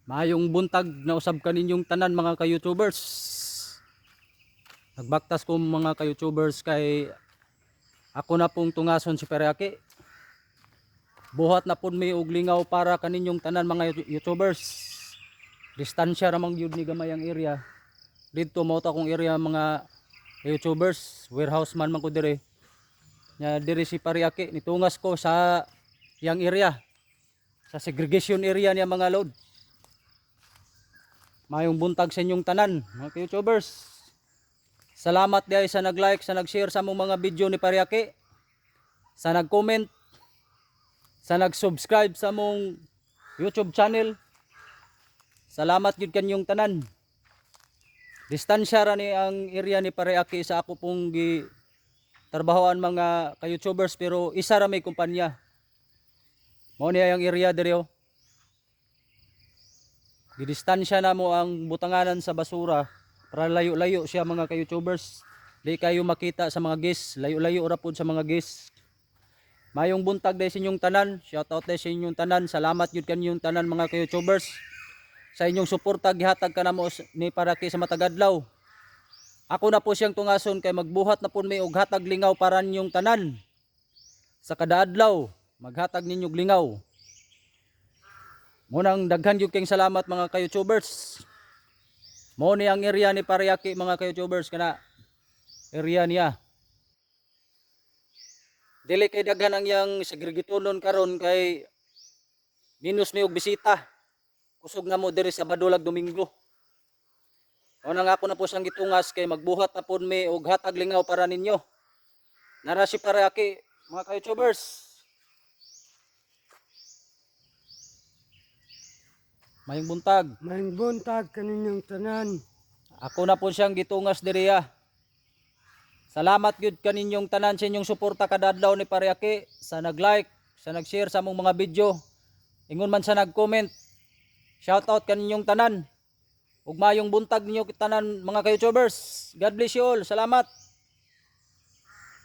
Maayong buntag na usab kaninyong tanan mga ka-YouTubers. Nagbaktas ko mga ka-YouTubers kay ako na pong tungason si Periaki. Buhat na pud may og lingaw para kaninyong tanan mga YouTubers. Distansya ramang gyud ni gamay ang area. Dito mao ta kong area mga YouTubers, warehouse man ko dire. Nya dire si Periaki nitungas ko sa yang area. Sa segregation area niya mga load. Mayong buntag sa inyong tanan, mga YouTubers. Salamat dahil sa nag-like, sa nag-share sa mong mga video ni Periaki. Sa nag-comment, sa nag-subscribe sa mong YouTube channel. Salamat gid kanyong tanan. Distansya ra ni ang area ni Periaki sa ako pong trabahoan mga ka-YouTubers pero isa ra may kumpanya. Mao niya ang area diri. Gidistansya na mo ang butanganan sa basura para layo-layo siya mga ka-YouTubers. Di kayo makita sa mga guests, layo-layo ra pud sa mga guests. Mayong buntag dahil sa inyong tanan, shoutout dahil sa inyong tanan. Salamat yun kanyong tanan mga ka-YouTubers. Sa inyong suporta gihatag ka na mo ni Periaki sa matagadlaw. Ako na po siyang tungason kay magbuhat na po may og hatag lingaw para ninyong tanan. Sa kada adlaw, maghatag ninyong lingaw. Munang daghan yung king salamat mga ka-YouTubers. Mo ni ang area ni Periaki mga ka-YouTubers kana area niya. Dili kay daghan ang yang segregatonon karon kay minus may og bisita. Kusog nga mo diri sa Badulag Domingo. O nang ako na po siyang gitungas kay magbuhat na po may og hatag lingaw para ninyo. Nara si Periaki mga ka-YouTubers. Mayong buntag. Mayong buntag kaninyong tanan. Ako na po siyang gitungas diriya. Salamat gyud kaninyong tanan sa inyong suporta kada adlaw ni Periaki, sa nag-like, sa nag-share sa among mga video. Ingon man sa nag-comment. Shoutout kaninyong tanan. Ug mayong buntag ninyo tanan mga ka-YouTubers. God bless you all. Salamat.